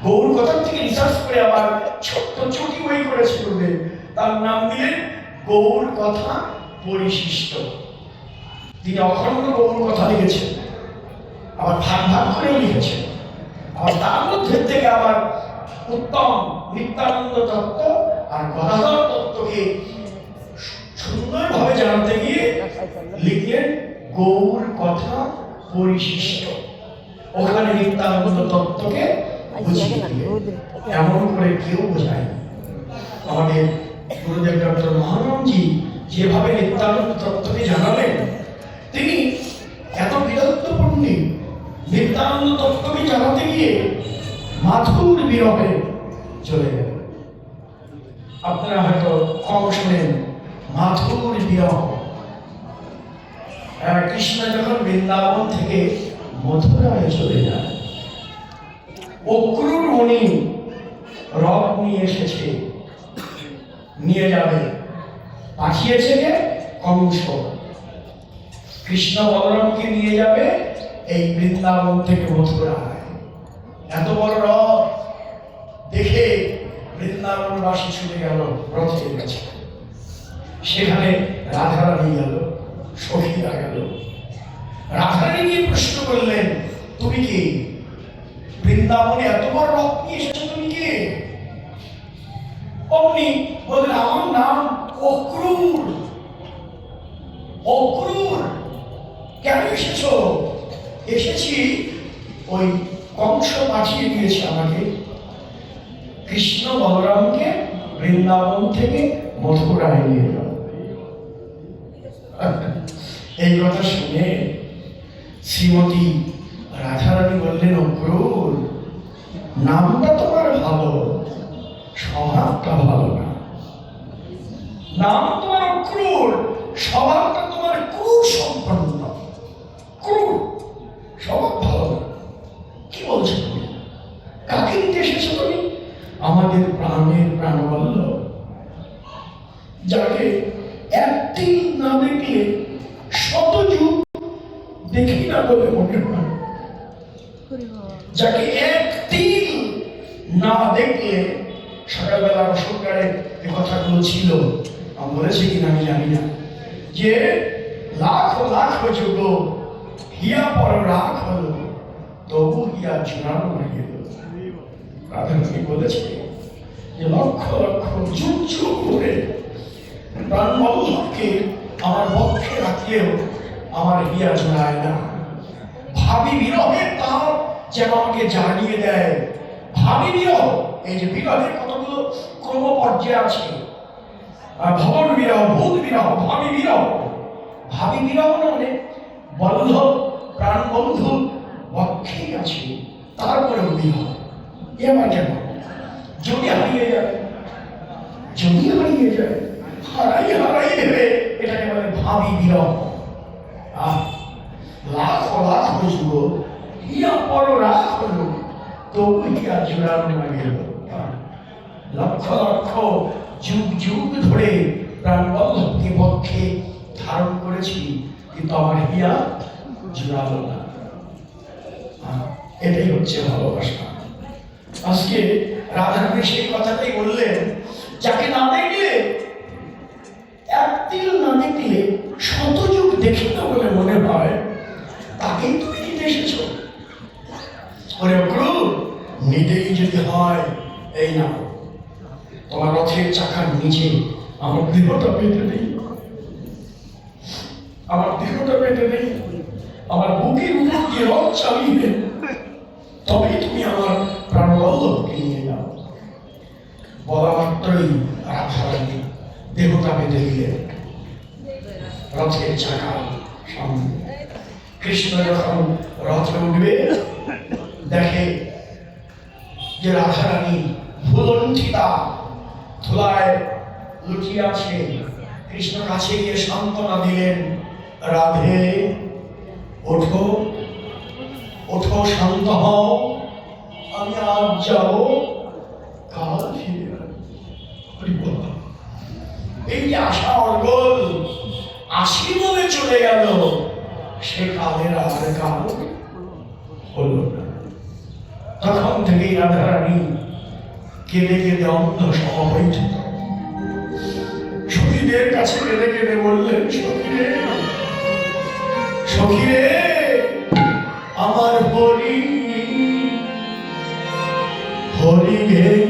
গৌর কথা থেকে রিসার্চ করে আবার ছোট্ট ছোটি বই করেছিল, তার নাম দিলেন গৌর কথা পরিশিষ্ট। তিনি অখণ্ড গৌর কথা লিখেছেন, আবার ভাগ ভাগ করেও লিখেছেন। আর তার মধ্যে থেকে আবার উত্তম নিত্যানন্দ তত্ত্ব আর গদাধর তত্ত্বকে সুন্দরভাবে জানতে গিয়ে লিখলেন গৌর কথা পরিশিষ্ট। ওখানে নিত্যানন্দ তত্ত্বকে বুঝিয়ে দিলেন, এমন করে কেউ বোঝায়। আমাদের গুরুদেব ডক্টর মহানন্দজি যেভাবে নিত্যানন্দ তত্ত্বকে জানালেন, তিনি এত বিরক্ত পণ্ডিত, নিত্যানন্দ তত্ত্বকে জানাতে গিয়ে মাথুর বিরহে চলে গেলেন। আপনারা হয়তো কম শোনেন মাথুর বিরহ। কৃষ্ণ যখন বৃন্দাবন থেকে মথুরায় চলে যায়, অক্রূর মণি রথ নিয়ে এসেছে, নিয়ে যাবে, পাঠিয়েছে কে? কংস। কৃষ্ণ বলরামকে নিয়ে যাবে এই বৃন্দাবন থেকে মথুরায়। এত বড় রথ দেখে বৃন্দাবনবাসী ছুটে গেল রথের কাছে। সেখানে রাধারানী গেল, সখীরা গেল। রাধারানী গিয়ে প্রশ্ন করলেন, তুমি কি? বৃন্দাবনে এত বড় রথ নিয়ে এসেছো, তুমি কে? অমনি বললেন, আমার নাম অক্রূর। অক্রূর, কেন এসেছো? এসেছি, ওই কংস পাঠিয়ে দিয়েছে আমাকে কৃষ্ণ বলরামকে বৃন্দাবন থেকে মথুরায় নিয়ে যাও। এই কথা শুনে শ্রীমতী রাধারানী বললেন, অক্রূর, নামটা তোমার ভালো, স্বভাবটা ভালো না। নাম তোমার অক্রূর, স্বভাবটা তোমার ক্রূর সম্পন্ন। ক্রূর স্বভাব ভালো না। কি বলছো তুমি? কাকে নিতে এসেছো তুমি? আমাদের প্রাণের প্রাণবল্লভ, যাকে একদিন না দেখলে শত যুগ দেখি না বলে মনে হয়, যাকে একদিন না দেখলে, সকালবেলা সরকারে এ কথাগুলো ছিল, আমি বলেছি কিনা আমি জানি না, যে লাখ লাখ যুগ হিয়া পর রাখ হলো, তবু হিয়া চূড়ানো হয়ে গেল। রাধারানী বলেছে যে লক্ষ লক্ষ যুগ যুগ করে প্রাণবল্লভকে আমার পক্ষে রাখলেও আমার হিয়া জোড়ায় না। ভাবি বিরহের তার যেন আমাকে জানিয়ে দেয়। ভাবি বিরহ, এই যে বিরহের কতগুলো ক্রম পর্যায়ে আছে, ভবন বিরহ, ভূত বিরহ, ভাবি বিরহ। ভাবি বিরহ মানে বল্লভ প্রাণ বন্ধু পক্ষেই আছে, তারপরেও বিরহ। এ আমার কেন? যদি হারিয়ে যাবে, যদি হারিয়ে যায়, হারাই দেবে, এটাকে বলে ভাবি বিরহ। লাখ লাখ যুগ হিয়া পর রাখ হলো, তবু হিয়া জোড়ানো না গেল। লক্ষ লক্ষ যুগ যুগ ধরে প্রাণবল্লভকে পক্ষে ধারণ করেছি, কিন্তু আমার হিয়া জোড়ালো না। এটাই হচ্ছে ভালোবাসা। আজকে রাধারানী সেই কথাটাই বললেন, যাকে না দেখলে, একদিন না দেখলে শত যুগ দেখি না বলে মনে হয়, তাকেই তুমি নিতে এসেছ। ওরে অক্রূর, নিতেই যদি হয়, এই না, তোমার রথের চাকার নিচে আমার দেহটা পেতে নেই, আমার দেহটা পেতে নেই, আমার বুকের উপর দিয়ে রথ চালিয়ে তবেই তুমি আমার প্রাণবল্লভকে নিয়ে যাও। বলা মাত্রই রাধারানী দেহটা পেতে দিলেন রথের চাকা সামনে। কৃষ্ণ যখন রথে উঠবে, দেখে যে রাধারানী ভুলণ্ঠিতা ধুলায় লুটিয়ে আছে। কৃষ্ণ কাছে গিয়ে সান্ত্বনা দিলেন, রাধে ওঠো, ওঠো, শান্ত হও, আমি আজ যাব, কাল ফিরে আসবো। এই যে আশা অর্গল আসি বলে চলে গেল, সে কালের আর কাল হলো না। তখন থেকেই রাধারানী কেঁদে কেঁদে অন্ধ সমাহিত। সখীদের কাছে কেঁদে কেঁদে বললেন, সখীরে সখীরে আমার হরি হরি গেল